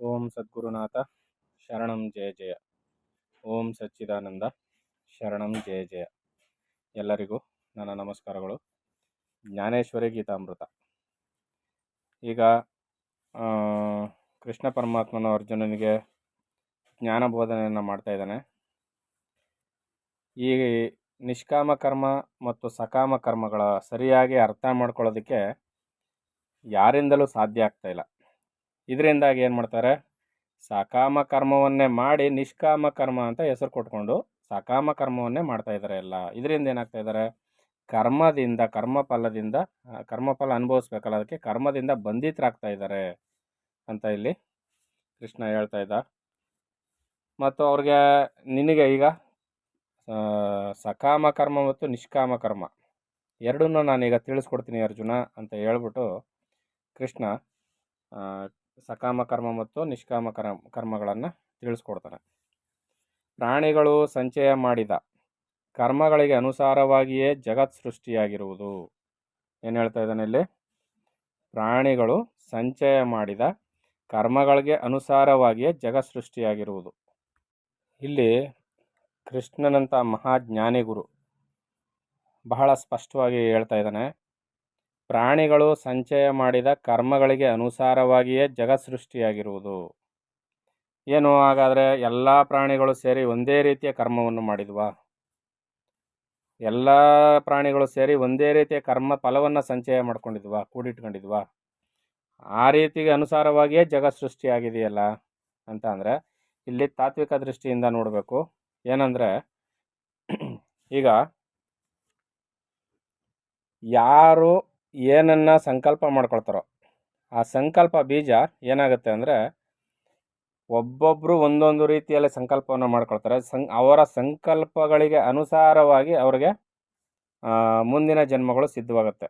ಓಂ ಸದ್ಗುರುನಾಥ ಶರಣಂ ಜಯ ಜಯ. ಓಂ ಸಚ್ಚಿದಾನಂದ ಶರಣಂ ಜಯ ಜಯ. ಎಲ್ಲರಿಗೂ ನನ್ನ ನಮಸ್ಕಾರಗಳು. ಜ್ಞಾನೇಶ್ವರಿ ಗೀತಾಮೃತ. ಈಗ ಕೃಷ್ಣ ಪರಮಾತ್ಮನು ಅರ್ಜುನನಿಗೆ ಜ್ಞಾನ ಬೋಧನೆಯನ್ನು ಮಾಡ್ತಾ ಇದ್ದಾನೆ. ಈ ನಿಷ್ಕಾಮ ಕರ್ಮ ಮತ್ತು ಸಕಾಮ ಕರ್ಮಗಳ ಸರಿಯಾಗಿ ಅರ್ಥ ಮಾಡ್ಕೊಳ್ಳೋದಕ್ಕೆ ಯಾರಿಂದಲೂ ಸಾಧ್ಯ ಆಗ್ತಾ ಇಲ್ಲ. ಇದರಿಂದಾಗಿ ಏನು ಮಾಡ್ತಾರೆ, ಸಕಾಮ ಕರ್ಮವನ್ನೇ ಮಾಡಿ ನಿಷ್ಕಾಮ ಕರ್ಮ ಅಂತ ಹೆಸರು ಕೊಟ್ಕೊಂಡು ಸಕಾಮ ಕರ್ಮವನ್ನೇ ಮಾಡ್ತಾ ಇದ್ದಾರೆ ಎಲ್ಲ. ಇದರಿಂದ ಏನಾಗ್ತಾ ಇದ್ದಾರೆ, ಕರ್ಮಫಲ ಅನುಭವಿಸ್ಬೇಕಲ್ಲ, ಅದಕ್ಕೆ ಕರ್ಮದಿಂದ ಬಂಧಿತರಾಗ್ತಾ ಇದ್ದಾರೆ ಅಂತ ಇಲ್ಲಿ ಕೃಷ್ಣ ಹೇಳ್ತಾ ಇದ್ದ. ಮತ್ತು ಅವ್ರಿಗೆ ನಿನಗೆ ಈಗ ಸಕಾಮ ಕರ್ಮ ಮತ್ತು ನಿಷ್ಕಾಮ ಕರ್ಮ ಎರಡನ್ನೂ ನಾನೀಗ ತಿಳಿಸ್ಕೊಡ್ತೀನಿ ಅರ್ಜುನ ಅಂತ ಹೇಳ್ಬಿಟ್ಟು ಕೃಷ್ಣ ಸಕಾಮ ಕರ್ಮ ಮತ್ತು ನಿಷ್ಕಾಮ ಕರ್ಮಗಳನ್ನು ತಿಳಿಸ್ಕೊಡ್ತಾನೆ. ಪ್ರಾಣಿಗಳು ಸಂಚಯ ಮಾಡಿದ ಕರ್ಮಗಳಿಗೆ ಅನುಸಾರವಾಗಿಯೇ ಜಗತ್ ಸೃಷ್ಟಿಯಾಗಿರುವುದು. ಏನು ಹೇಳ್ತಾ ಇದ್ದಾನೆ ಇಲ್ಲಿ, ಪ್ರಾಣಿಗಳು ಸಂಚಯ ಮಾಡಿದ ಕರ್ಮಗಳಿಗೆ ಅನುಸಾರವಾಗಿಯೇ ಜಗತ್ ಸೃಷ್ಟಿಯಾಗಿರುವುದು. ಇಲ್ಲಿ ಕೃಷ್ಣನಂಥ ಮಹಾಜ್ಞಾನಿ ಗುರು ಬಹಳ ಸ್ಪಷ್ಟವಾಗಿ ಹೇಳ್ತಾ ಇದ್ದಾನೆ, ಪ್ರಾಣಿಗಳು ಸಂಚಯ ಮಾಡಿದ ಕರ್ಮಗಳಿಗೆ ಅನುಸಾರವಾಗಿಯೇ ಜಗತ್ ಸೃಷ್ಟಿಯಾಗಿರುವುದು. ಏನು ಹಾಗಾದರೆ ಎಲ್ಲ ಪ್ರಾಣಿಗಳು ಸೇರಿ ಒಂದೇ ರೀತಿಯ ಕರ್ಮವನ್ನು ಮಾಡಿದ್ವಾ? ಎಲ್ಲ ಪ್ರಾಣಿಗಳು ಸೇರಿ ಒಂದೇ ರೀತಿಯ ಕರ್ಮ ಫಲವನ್ನು ಸಂಚಯ ಮಾಡ್ಕೊಂಡಿದ್ವಾ, ಕೂಡಿಟ್ಕೊಂಡಿದ್ವಾ? ಆ ರೀತಿಗೆ ಅನುಸಾರವಾಗಿಯೇ ಜಗತ್ ಸೃಷ್ಟಿಯಾಗಿದೆಯಲ್ಲ ಅಂತ ಅಂದರೆ ಇಲ್ಲಿ ತಾತ್ವಿಕ ದೃಷ್ಟಿಯಿಂದ ನೋಡಬೇಕು. ಏನಂದರೆ, ಈಗ ಯಾರು ಏನನ್ನ ಸಂಕಲ್ಪ ಮಾಡ್ಕೊಳ್ತಾರೋ ಆ ಸಂಕಲ್ಪ ಬೀಜ ಏನಾಗುತ್ತೆ ಅಂದರೆ, ಒಬ್ಬೊಬ್ಬರು ಒಂದೊಂದು ರೀತಿಯಲ್ಲಿ ಸಂಕಲ್ಪವನ್ನು ಮಾಡ್ಕೊಳ್ತಾರೆ. ಅವರ ಸಂಕಲ್ಪಗಳಿಗೆ ಅನುಸಾರವಾಗಿ ಅವ್ರಿಗೆ ಮುಂದಿನ ಜನ್ಮಗಳು ಸಿದ್ಧವಾಗುತ್ತೆ.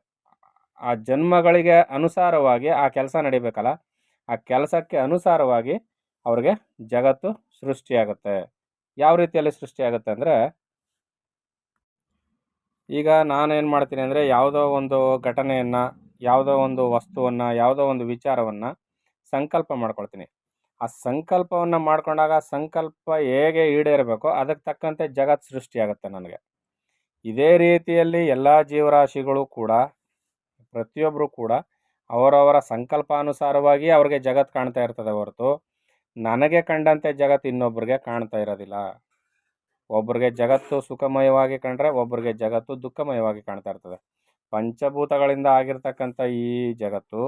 ಆ ಜನ್ಮಗಳಿಗೆ ಅನುಸಾರವಾಗಿ ಆ ಕೆಲಸ ನಡಿಬೇಕಲ್ಲ, ಆ ಕೆಲಸಕ್ಕೆ ಅನುಸಾರವಾಗಿ ಅವ್ರಿಗೆ ಜಗತ್ತು ಸೃಷ್ಟಿಯಾಗುತ್ತೆ. ಯಾವ ರೀತಿಯಲ್ಲಿ ಸೃಷ್ಟಿಯಾಗುತ್ತೆ ಅಂದರೆ, ಈಗ ನಾನೇನು ಮಾಡ್ತೀನಿ ಅಂದರೆ, ಯಾವುದೋ ಒಂದು ಘಟನೆಯನ್ನು, ಯಾವುದೋ ಒಂದು ವಸ್ತುವನ್ನು, ಯಾವುದೋ ಒಂದು ವಿಚಾರವನ್ನು ಸಂಕಲ್ಪ ಮಾಡ್ಕೊಳ್ತೀನಿ. ಆ ಸಂಕಲ್ಪವನ್ನು ಮಾಡ್ಕೊಂಡಾಗ ಸಂಕಲ್ಪ ಹೇಗೆ ಈಡೇರಬೇಕೋ ಅದಕ್ಕೆ ತಕ್ಕಂತೆ ಜಗತ್ ಸೃಷ್ಟಿಯಾಗುತ್ತೆ ನನಗೆ. ಇದೇ ರೀತಿಯಲ್ಲಿ ಎಲ್ಲ ಜೀವರಾಶಿಗಳು ಕೂಡ, ಪ್ರತಿಯೊಬ್ಬರು ಕೂಡ ಅವರವರ ಸಂಕಲ್ಪಾನುಸಾರವಾಗಿ ಅವ್ರಿಗೆ ಜಗತ್ತು ಕಾಣ್ತಾ ಇರ್ತದೆ ಹೊರತು ನನಗೆ ಕಂಡಂತೆ ಜಗತ್ತು ಇನ್ನೊಬ್ರಿಗೆ ಕಾಣ್ತಾ ಇರೋದಿಲ್ಲ. ಒಬ್ರಿಗೆ ಜಗತ್ತು ಸುಖಮಯವಾಗಿ ಕಂಡ್ರೆ ಒಬ್ರಿಗೆ ಜಗತ್ತು ದುಃಖಮಯವಾಗಿ ಕಾಣ್ತಾ ಇರ್ತದೆ. ಪಂಚಭೂತಗಳಿಂದ ಆಗಿರ್ತಕ್ಕಂಥ ಈ ಜಗತ್ತು,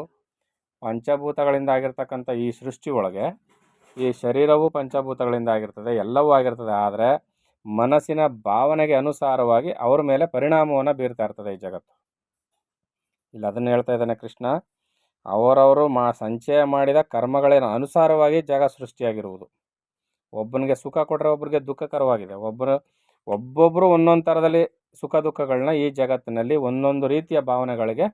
ಪಂಚಭೂತಗಳಿಂದ ಆಗಿರ್ತಕ್ಕಂಥ ಈ ಸೃಷ್ಟಿ ಒಳಗೆ ಈ ಶರೀರವು ಪಂಚಭೂತಗಳಿಂದ ಆಗಿರ್ತದೆ, ಎಲ್ಲವೂ ಆಗಿರ್ತದೆ. ಆದರೆ ಮನಸ್ಸಿನ ಭಾವನೆಗೆ ಅನುಸಾರವಾಗಿ ಅವ್ರ ಮೇಲೆ ಪರಿಣಾಮವನ್ನು ಬೀರ್ತಾ ಇರ್ತದೆ ಈ ಜಗತ್ತು. ಇಲ್ಲ ಅದನ್ನು ಹೇಳ್ತಾ ಇದ್ದಾನೆ ಕೃಷ್ಣ, ಅವರವರು ಸಂಚಯ ಮಾಡಿದ ಕರ್ಮಗಳ ಅನುಸಾರವಾಗಿ ಜಗ ಸೃಷ್ಟಿಯಾಗಿರುವುದು. ಒಬ್ಬನಿಗೆ ಸುಖ ಕೊಟ್ಟರೆ ಒಬ್ಬರಿಗೆ ದುಃಖಕರವಾಗಿದೆ. ಒಬ್ಬೊಬ್ಬರು ಒಂದೊಂದು ಥರದಲ್ಲಿ ಸುಖ ದುಃಖಗಳನ್ನ ಈ ಜಗತ್ತಿನಲ್ಲಿ ಒಂದೊಂದು ರೀತಿಯ ಭಾವನೆಗಳಿಗೆ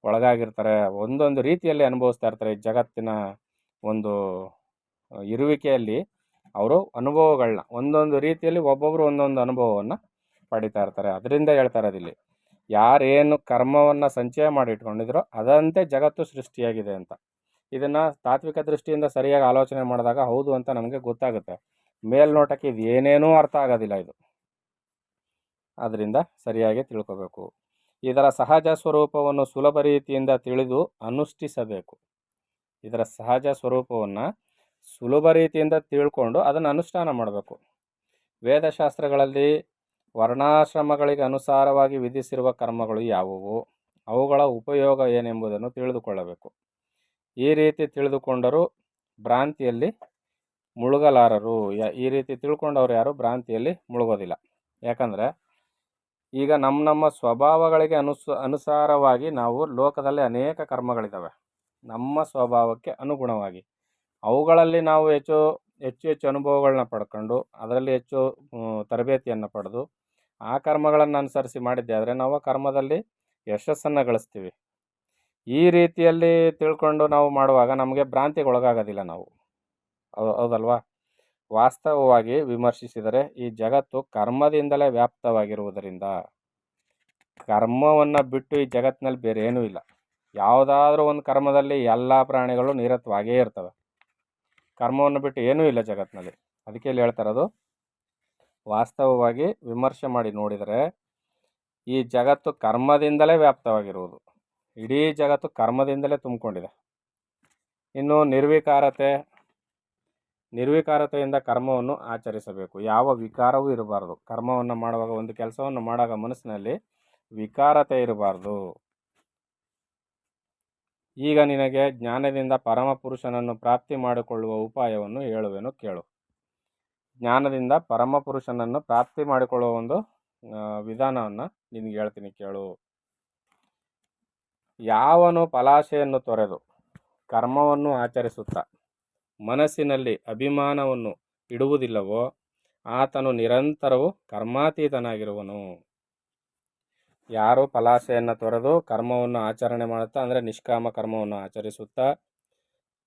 ಒಳಗಾಗಿರ್ತಾರೆ, ಒಂದೊಂದು ರೀತಿಯಲ್ಲಿ ಅನುಭವಿಸ್ತಾ ಇರ್ತಾರೆ. ಈ ಜಗತ್ತಿನ ಒಂದು ಇರುವಿಕೆಯಲ್ಲಿ ಅವರು ಅನುಭವಗಳನ್ನ ಒಂದೊಂದು ರೀತಿಯಲ್ಲಿ ಒಬ್ಬೊಬ್ಬರು ಒಂದೊಂದು ಅನುಭವವನ್ನು ಪಡಿತಾ ಇರ್ತಾರೆ. ಅದರಿಂದ ಹೇಳ್ತಾ ಇರೋದಿಲ್ಲಿ, ಯಾರೇನು ಕರ್ಮವನ್ನು ಸಂಚಯ ಮಾಡಿ ಇಟ್ಕೊಂಡಿದ್ರೋ ಅದಂತೆ ಜಗತ್ತು ಸೃಷ್ಟಿಯಾಗಿದೆ ಅಂತ. ಇದನ್ನು ತಾತ್ವಿಕ ದೃಷ್ಟಿಯಿಂದ ಸರಿಯಾಗಿ ಆಲೋಚನೆ ಮಾಡಿದಾಗ ಹೌದು ಅಂತ ನಮಗೆ ಗೊತ್ತಾಗುತ್ತೆ. ಮೇಲ್ನೋಟಕ್ಕೆ ಇದು ಏನೇನೂ ಅರ್ಥ ಆಗೋದಿಲ್ಲ ಇದು. ಅದರಿಂದ ಸರಿಯಾಗಿ ತಿಳ್ಕೋಬೇಕು. ಇದರ ಸಹಜ ಸ್ವರೂಪವನ್ನು ಸುಲಭ ರೀತಿಯಿಂದ ತಿಳಿದು ಅನುಷ್ಠಿಸಬೇಕು. ಇದರ ಸಹಜ ಸ್ವರೂಪವನ್ನು ಸುಲಭ ರೀತಿಯಿಂದ ತಿಳ್ಕೊಂಡು ಅದನ್ನು ಅನುಷ್ಠಾನ ಮಾಡಬೇಕು. ವೇದಶಾಸ್ತ್ರಗಳಲ್ಲಿ ವರ್ಣಾಶ್ರಮಗಳಿಗೆ ಅನುಸಾರವಾಗಿ ವಿಧಿಸಿರುವ ಕರ್ಮಗಳು ಯಾವುವು, ಅವುಗಳ ಉಪಯೋಗ ಏನೆಂಬುದನ್ನು ತಿಳಿದುಕೊಳ್ಳಬೇಕು. ಈ ರೀತಿ ತಿಳಿದುಕೊಂಡರೂ ಭ್ರಾಂತಿಯಲ್ಲಿ ಮುಳುಗಲಾರರು. ಈ ರೀತಿ ತಿಳ್ಕೊಂಡವ್ರು ಯಾರು ಭ್ರಾಂತಿಯಲ್ಲಿ ಮುಳುಗೋದಿಲ್ಲ. ಯಾಕಂದರೆ ಈಗ ನಮ್ಮ ಸ್ವಭಾವಗಳಿಗೆ ಅನುಸಾರವಾಗಿ ನಾವು ಲೋಕದಲ್ಲಿ ಅನೇಕ ಕರ್ಮಗಳಿದ್ದಾವೆ. ನಮ್ಮ ಸ್ವಭಾವಕ್ಕೆ ಅನುಗುಣವಾಗಿ ಅವುಗಳಲ್ಲಿ ನಾವು ಹೆಚ್ಚು ಅನುಭವಗಳನ್ನ ಪಡ್ಕೊಂಡು ಅದರಲ್ಲಿ ಹೆಚ್ಚು ತರಬೇತಿಯನ್ನು ಪಡೆದು ಆ ಕರ್ಮಗಳನ್ನು ಅನುಸರಿಸಿ ಮಾಡಿದ್ದೆ ಆದರೆ ನಾವು ಕರ್ಮದಲ್ಲಿ ಯಶಸ್ಸನ್ನು ಗಳಿಸ್ತೀವಿ. ಈ ರೀತಿಯಲ್ಲಿ ತಿಳ್ಕೊಂಡು ನಾವು ಮಾಡುವಾಗ ನಮಗೆ ಭ್ರಾಂತಿಗೆ ಒಳಗಾಗೋದಿಲ್ಲ ನಾವು. ಹೌದಲ್ವಾ? ವಾಸ್ತವವಾಗಿ ವಿಮರ್ಶಿಸಿದರೆ ಈ ಜಗತ್ತು ಕರ್ಮದಿಂದಲೇ ವ್ಯಾಪ್ತವಾಗಿರುವುದರಿಂದ ಕರ್ಮವನ್ನು ಬಿಟ್ಟು ಈ ಜಗತ್ತಿನಲ್ಲಿ ಬೇರೆ ಏನೂ ಇಲ್ಲ. ಯಾವುದಾದ್ರೂ ಒಂದು ಕರ್ಮದಲ್ಲಿ ಎಲ್ಲ ಪ್ರಾಣಿಗಳು ನಿರತವಾಗೇ ಇರ್ತವೆ. ಕರ್ಮವನ್ನು ಬಿಟ್ಟು ಏನೂ ಇಲ್ಲ ಜಗತ್ತಿನಲ್ಲಿ. ಅದಕ್ಕೆ ಇಲ್ಲಿ ಹೇಳ್ತಾ ಇರೋದು, ವಾಸ್ತವವಾಗಿ ವಿಮರ್ಶೆ ಮಾಡಿ ನೋಡಿದರೆ ಈ ಜಗತ್ತು ಕರ್ಮದಿಂದಲೇ ವ್ಯಾಪ್ತವಾಗಿರುವುದು. ಇಡೀ ಜಗತ್ತು ಕರ್ಮದಿಂದಲೇ ತುಂಬಿಕೊಂಡಿದೆ. ಇನ್ನು ನಿರ್ವಿಕಾರತೆಯಿಂದ ಕರ್ಮವನ್ನು ಆಚರಿಸಬೇಕು. ಯಾವ ವಿಕಾರವೂ ಇರಬಾರ್ದು. ಕರ್ಮವನ್ನು ಮಾಡುವಾಗ, ಒಂದು ಕೆಲಸವನ್ನು ಮಾಡುವಾಗ ಮನಸ್ಸಿನಲ್ಲಿ ವಿಕಾರತೆ ಇರಬಾರ್ದು. ಈಗ ನಿನಗೆ ಜ್ಞಾನದಿಂದ ಪರಮಪುರುಷನನ್ನು ಪ್ರಾಪ್ತಿ ಮಾಡಿಕೊಳ್ಳುವ ಉಪಾಯವನ್ನು ಹೇಳುವೆನು ಕೇಳು. ಜ್ಞಾನದಿಂದ ಪರಮಪುರುಷನನ್ನು ಪ್ರಾಪ್ತಿ ಮಾಡಿಕೊಳ್ಳುವ ಒಂದು ವಿಧಾನವನ್ನು ನಿನಗೆ ಹೇಳ್ತೀನಿ ಕೇಳು. ಯಾವನು ಫಲಾಶೆಯನ್ನು ತೊರೆದು ಕರ್ಮವನ್ನು ಆಚರಿಸುತ್ತಾ ಮನಸ್ಸಿನಲ್ಲಿ ಅಭಿಮಾನವನ್ನು ಇಡುವುದಿಲ್ಲವೋ ಆತನು ನಿರಂತರವೂ ಕರ್ಮಾತೀತನಾಗಿರುವನು. ಯಾರು ಫಲಾಶೆಯನ್ನು ತೊರೆದು ಕರ್ಮವನ್ನು ಆಚರಣೆ ಮಾಡುತ್ತಾ, ಅಂದರೆ ನಿಷ್ಕಾಮ ಕರ್ಮವನ್ನು ಆಚರಿಸುತ್ತಾ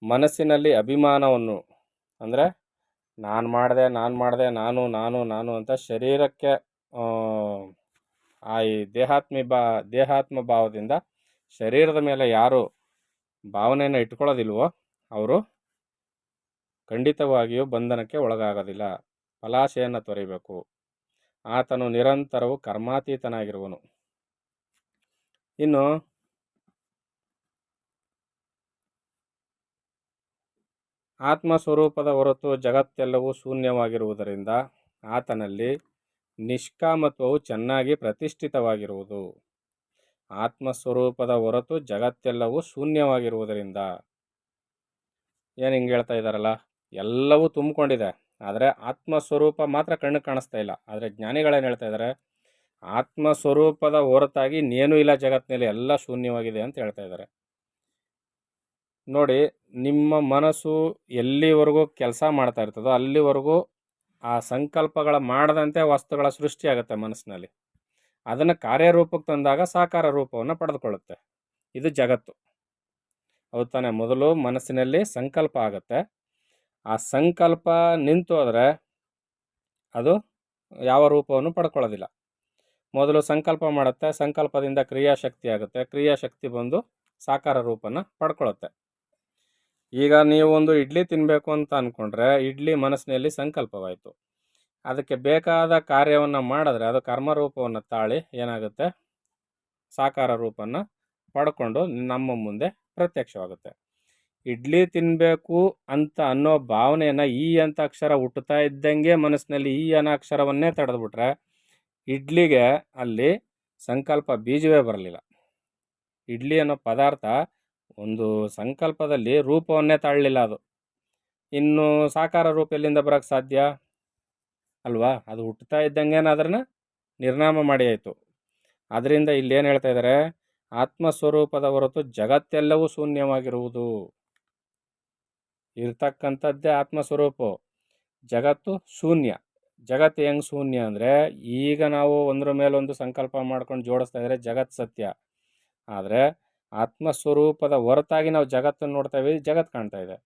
ಮನಸ್ಸಿನಲ್ಲಿ ಅಭಿಮಾನವನ್ನು, ಅಂದರೆ ನಾನು ಮಾಡಿದೆ ನಾನು ನಾನು ನಾನು ಅಂತ ಶರೀರಕ್ಕೆ ಈ ದೇಹಾತ್ಮ ಭಾವದಿಂದ ಶರೀರದ ಮೇಲೆ ಯಾರು ಭಾವನೆಯನ್ನು ಇಟ್ಕೊಳ್ಳೋದಿಲ್ವೋ ಅವರು ಖಂಡಿತವಾಗಿಯೂ ಬಂಧನಕ್ಕೆ ಒಳಗಾಗೋದಿಲ್ಲ. ಫಲಾಶೆಯನ್ನು ತೊರೆಯಬೇಕು. ಆತನು ನಿರಂತರವೂ ಕರ್ಮಾತೀತನಾಗಿರುವನು. ಇನ್ನು ಆತ್ಮಸ್ವರೂಪದ ಹೊರತು ಜಗತ್ತೆಲ್ಲವೂ ಶೂನ್ಯವಾಗಿರುವುದರಿಂದ ಆತನಲ್ಲಿ ನಿಷ್ಕಾಮತ್ವವು ಚೆನ್ನಾಗಿ ಪ್ರತಿಷ್ಠಿತವಾಗಿರುವುದು. ಆತ್ಮಸ್ವರೂಪದ ಹೊರತು ಜಗತ್ತೆಲ್ಲವೂ ಶೂನ್ಯವಾಗಿರುವುದರಿಂದ, ಏನು ಹಿಂಗೆ ಹೇಳ್ತಾ ಇದ್ದಾರಲ್ಲ, ಎಲ್ಲವೂ ತುಂಬಿಕೊಂಡಿದೆ, ಆದರೆ ಆತ್ಮಸ್ವರೂಪ ಮಾತ್ರ ಕಣ್ಣು ಕಾಣಿಸ್ತಾ ಇಲ್ಲ. ಆದರೆ ಜ್ಞಾನಿಗಳೇನು ಹೇಳ್ತಾ ಇದ್ದಾರೆ, ಆತ್ಮಸ್ವರೂಪದ ಹೊರತಾಗಿ ಇನ್ನೇನೂ ಇಲ್ಲ ಜಗತ್ತಿನಲ್ಲಿ, ಎಲ್ಲ ಶೂನ್ಯವಾಗಿದೆ ಅಂತ ಹೇಳ್ತಾ ಇದ್ದಾರೆ. ನೋಡಿ, ನಿಮ್ಮ ಮನಸ್ಸು ಎಲ್ಲಿವರೆಗೂ ಕೆಲಸ ಮಾಡ್ತಾ ಇರ್ತದೋ ಅಲ್ಲಿವರೆಗೂ ಆ ಸಂಕಲ್ಪಗಳ ಮಾಡದಂತೆ ವಸ್ತುಗಳ ಸೃಷ್ಟಿಯಾಗುತ್ತೆ ಮನಸ್ಸಿನಲ್ಲಿ. ಅದನ್ನು ಕಾರ್ಯರೂಪಕ್ಕೆ ತಂದಾಗ ಸಾಕಾರ ರೂಪವನ್ನು ಪಡೆದುಕೊಳ್ಳುತ್ತೆ. ಇದು ಜಗತ್ತು. ಹೌದು ತಾನೆ? ಮೊದಲು ಮನಸ್ಸಿನಲ್ಲಿ ಸಂಕಲ್ಪ ಆಗುತ್ತೆ. ಆ ಸಂಕಲ್ಪ ನಿಂತು ಹೋದರೆ ಅದು ಯಾವ ರೂಪವನ್ನು ಪಡ್ಕೊಳ್ಳೋದಿಲ್ಲ. ಮೊದಲು ಸಂಕಲ್ಪ ಮಾಡುತ್ತೆ, ಸಂಕಲ್ಪದಿಂದ ಕ್ರಿಯಾಶಕ್ತಿ ಆಗುತ್ತೆ, ಕ್ರಿಯಾಶಕ್ತಿ ಬಂದು ಸಾಕಾರ ರೂಪನ ಪಡ್ಕೊಳ್ಳುತ್ತೆ. ಈಗ ನೀವು ಒಂದು ಇಡ್ಲಿ ತಿನ್ನಬೇಕು ಅಂತ ಅಂದ್ಕೊಂಡ್ರೆ ಇಡ್ಲಿ ಮನಸ್ಸಿನಲ್ಲಿ ಸಂಕಲ್ಪವಾಯಿತು. ಅದಕ್ಕೆ ಬೇಕಾದ ಕಾರ್ಯವನ್ನು ಮಾಡಿದ್ರೆ ಅದು ಕರ್ಮರೂಪವನ್ನು ತಾಳಿ ಏನಾಗುತ್ತೆ, ಸಾಕಾರ ರೂಪವನ್ನು ಪಡ್ಕೊಂಡು ನಮ್ಮ ಮುಂದೆ ಪ್ರತ್ಯಕ್ಷವಾಗುತ್ತೆ. ಇಡ್ಲಿ ತಿನ್ನಬೇಕು ಅಂತ ಅನ್ನೋ ಭಾವನೆಯನ್ನು ಈ ಅಂತ ಅಕ್ಷರ ಹುಟ್ಟುತ್ತಾ ಇದ್ದಂಗೆ ಮನಸ್ಸಿನಲ್ಲಿ ಈ ಅನ್ನೋ ಅಕ್ಷರವನ್ನೇ ತಡೆದ್ಬಿಟ್ರೆ ಇಡ್ಲಿಗೆ ಅಲ್ಲಿ ಸಂಕಲ್ಪ ಬೀಜವೇ ಬರಲಿಲ್ಲ. ಇಡ್ಲಿ ಅನ್ನೋ ಪದಾರ್ಥ ಒಂದು ಸಂಕಲ್ಪದಲ್ಲಿ ರೂಪವನ್ನೇ ತಾಳಲಿಲ್ಲ. ಅದು ಇನ್ನು ಸಾಕಾರ ರೂಪ ಎಲ್ಲಿಂದ ಬರೋಕ್ಕೆ ಸಾಧ್ಯ ಅಲ್ವಾ? ಅದು ಹುಟ್ಟುತ್ತಾ ಇದ್ದಂಗೆ ಅದನ್ನು ನಿರ್ನಾಮ ಮಾಡಿ ಆಯಿತು. ಅದರಿಂದ ಇಲ್ಲೇನು ಹೇಳ್ತಾ ಇದ್ದಾರೆ, ಆತ್ಮಸ್ವರೂಪದ ಹೊರತು ಜಗತ್ತೆಲ್ಲವೂ ಶೂನ್ಯವಾಗಿರುವುದು. ಇರ್ತಕ್ಕಂಥದ್ದೇ ಆತ್ಮಸ್ವರೂಪ, ಜಗತ್ತು ಶೂನ್ಯ. ಜಗತ್ತು ಹೆಂಗೆ ಶೂನ್ಯ ಅಂದರೆ, ಈಗ ನಾವು ಒಂದ್ರ ಮೇಲೊಂದು ಸಂಕಲ್ಪ ಮಾಡ್ಕೊಂಡು ಜೋಡಿಸ್ತಾ ಇದ್ರೆ ಜಗತ್ತು ಸತ್ಯ. ಆದರೆ ಆತ್ಮಸ್ವರೂಪದ ಹೊರತಾಗಿ ನಾವು ಜಗತ್ತನ್ನು ನೋಡ್ತಾ ಇದ್ದೀವಿ, ಜಗತ್ತು ಕಾಣ್ತಾ ಇದೆ.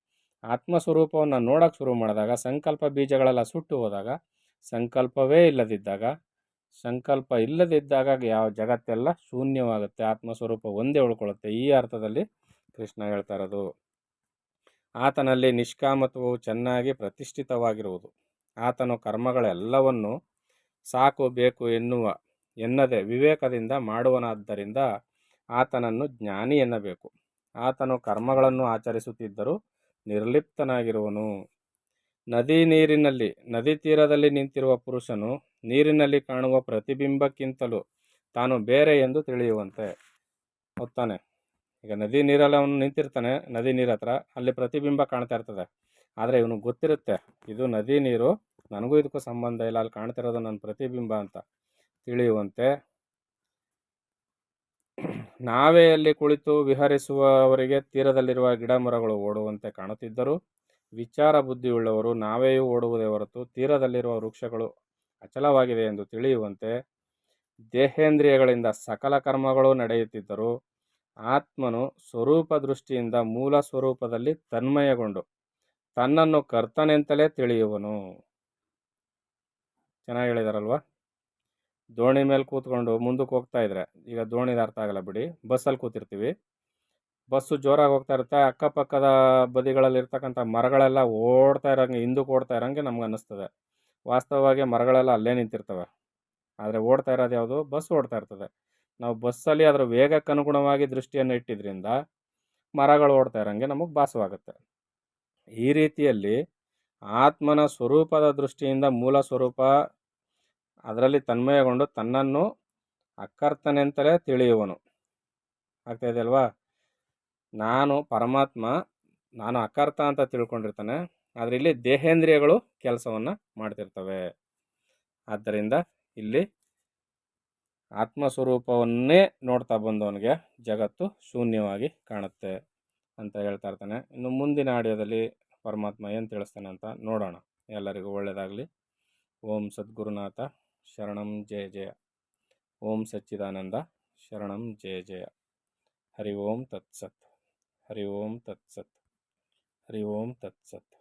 ಆತ್ಮಸ್ವರೂಪವನ್ನು ನೋಡೋಕ್ಕೆ ಶುರು ಮಾಡಿದಾಗ ಸಂಕಲ್ಪ ಬೀಜಗಳೆಲ್ಲ ಸುಟ್ಟು ಹೋದಾಗ, ಸಂಕಲ್ಪ ಇಲ್ಲದಿದ್ದಾಗ ಯಾವ ಜಗತ್ತೆಲ್ಲ ಶೂನ್ಯವಾಗುತ್ತೆ, ಆತ್ಮಸ್ವರೂಪ ಒಂದೇ ಉಳ್ಕೊಳ್ಳುತ್ತೆ. ಈ ಅರ್ಥದಲ್ಲಿ ಕೃಷ್ಣ ಹೇಳ್ತಾ ಇರೋದು. ಆತನಲ್ಲಿ ನಿಷ್ಕಾಮತ್ವವು ಚೆನ್ನಾಗಿ ಪ್ರತಿಷ್ಠಿತವಾಗಿರುವುದು. ಆತನು ಕರ್ಮಗಳೆಲ್ಲವನ್ನು ಸಾಕು ಬೇಕು ಎನ್ನದೆ ವಿವೇಕದಿಂದ ಮಾಡುವನಾದ್ದರಿಂದ ಆತನನ್ನು ಜ್ಞಾನಿ ಎನ್ನಬೇಕು. ಆತನು ಕರ್ಮಗಳನ್ನು ಆಚರಿಸುತ್ತಿದ್ದರೂ ನಿರ್ಲಿಪ್ತನಾಗಿರುವನು. ನದಿ ತೀರದಲ್ಲಿ ನಿಂತಿರುವ ಪುರುಷನು ನೀರಿನಲ್ಲಿ ಕಾಣುವ ಪ್ರತಿಬಿಂಬಕ್ಕಿಂತಲೂ ತಾನು ಬೇರೆ ಎಂದು ತಿಳಿಯುವಂತೆ. ಹೊತ್ತಾನೆ, ಈಗ ನದಿ ನೀರಲ್ಲಿ ಅವನು ನಿಂತಿರ್ತಾನೆ, ನದಿ ನೀರ ಹತ್ರ, ಅಲ್ಲಿ ಪ್ರತಿಬಿಂಬ ಕಾಣ್ತಾ ಇರ್ತದೆ. ಆದರೆ ಇವನು ಗೊತ್ತಿರುತ್ತೆ, ಇದು ನದಿ ನೀರು, ನನಗೂ ಇದಕ್ಕೂ ಸಂಬಂಧ ಇಲ್ಲ, ಅಲ್ಲಿ ಕಾಣ್ತಿರೋದು ನನ್ನ ಪ್ರತಿಬಿಂಬ ಅಂತ ತಿಳಿಯುವಂತೆ. ನಾವೆಯಲ್ಲಿ ಕುಳಿತು ವಿಹರಿಸುವವರಿಗೆ ತೀರದಲ್ಲಿರುವ ಗಿಡ ಮರಗಳು ಓಡುವಂತೆ ಕಾಣುತ್ತಿದ್ದರೂ ವಿಚಾರ ಬುದ್ಧಿಯುಳ್ಳವರು ನಾವೆಯೂ ಓಡುವುದೇ ಹೊರತು ತೀರದಲ್ಲಿರುವ ವೃಕ್ಷಗಳು ಅಚಲವಾಗಿದೆ ಎಂದು ತಿಳಿಯುವಂತೆ. ದೇಹೇಂದ್ರಿಯಗಳಿಂದ ಸಕಲ ಕರ್ಮಗಳು ನಡೆಯುತ್ತಿದ್ದರೂ ಆತ್ಮನು ಸ್ವರೂಪ ದೃಷ್ಟಿಯಿಂದ ಮೂಲ ಸ್ವರೂಪದಲ್ಲಿ ತನ್ಮಯಗೊಂಡು ತನ್ನನ್ನು ಕರ್ತನೆಂತಲೇ ತಿಳಿಯುವನು. ಚೆನ್ನಾಗಿ ಹೇಳಿದಾರಲ್ವ? ದೋಣಿ ಮೇಲೆ ಕೂತ್ಕೊಂಡು ಮುಂದಕ್ಕೆ ಹೋಗ್ತಾ ಇದ್ರೆ, ಈಗ ದೋಣಿದ ಅರ್ಥ ಆಗಲ್ಲ ಬಿಡಿ, ಬಸ್ಸಲ್ಲಿ ಕೂತಿರ್ತೀವಿ, ಬಸ್ಸು ಜೋರಾಗಿ ಹೋಗ್ತಾ ಇರುತ್ತೆ, ಅಕ್ಕಪಕ್ಕದ ಬದಿಗಳಲ್ಲಿ ಇರ್ತಕ್ಕಂಥ ಮರಗಳೆಲ್ಲ ಓಡ್ತಾ ಇರೋಂಗೆ, ಹಿಂದಕ್ಕೆ ಓಡ್ತಾ ಇರೋಂಗೆ ನಮ್ಗೆ ಅನ್ನಿಸ್ತದೆ. ವಾಸ್ತವವಾಗಿ ಮರಗಳೆಲ್ಲ ಅಲ್ಲೇ ನಿಂತಿರ್ತವೆ, ಆದರೆ ಓಡ್ತಾ ಇರೋದು ಯಾವುದು? ಬಸ್ ಓಡ್ತಾ ಇರ್ತದೆ. ನಾವು ಬಸ್ಸಲ್ಲಿ ಅದರ ವೇಗಕ್ಕೆ ಅನುಗುಣವಾಗಿ ದೃಷ್ಟಿಯನ್ನು ಇಟ್ಟಿದ್ರಿಂದ ಮರಗಳು ಓಡ್ತಾ ಇರೋಂಗೆ ನಮಗೆ ಭಾಸವಾಗುತ್ತೆ. ಈ ರೀತಿಯಲ್ಲಿ ಆತ್ಮನ ಸ್ವರೂಪದ ದೃಷ್ಟಿಯಿಂದ ಮೂಲ ಸ್ವರೂಪ ಅದರಲ್ಲಿ ತನ್ಮಯಗೊಂಡು ತನ್ನನ್ನು ಅಕರ್ತನೆಂತಲೇ ತಿಳಿಯುವನು. ಆಗ್ತಾ ಇದೆಯಲ್ವಾ? ನಾನು ಪರಮಾತ್ಮ, ನಾನು ಅಕರ್ತ ಅಂತ ತಿಳ್ಕೊಂಡಿರ್ತಾನೆ, ಆದರೆ ಇಲ್ಲಿ ದೇಹೇಂದ್ರಿಯಗಳು ಕೆಲಸವನ್ನು ಮಾಡ್ತಿರ್ತವೆ. ಆದ್ದರಿಂದ ಇಲ್ಲಿ ಆತ್ಮಸ್ವರೂಪವನ್ನೇ ನೋಡ್ತಾ ಬಂದವನಿಗೆ ಜಗತ್ತು ಶೂನ್ಯವಾಗಿ ಕಾಣುತ್ತೆ ಅಂತ ಹೇಳ್ತಾ ಇರ್ತಾನೆ. ಇನ್ನು ಮುಂದಿನ ಆಡಿಯೋದಲ್ಲಿ ಪರಮಾತ್ಮ ಏನು ತಿಳಿಸ್ತಾನೆ ಅಂತ ನೋಡೋಣ. ಎಲ್ಲರಿಗೂ ಒಳ್ಳೆಯದಾಗಲಿ. ಓಂ ಸದ್ಗುರುನಾಥ ಶರಣಂ ಜಯ ಜಯ. ಓಂ ಸಚ್ಚಿದಾನಂದ ಶರಣಂ ಜಯ ಜಯ. ಹರಿ ಓಂ ತತ್ಸತ್. ಹರಿ ಓಂ ತತ್ಸತ್. ಹರಿ ಓಂ ತತ್ಸತ್.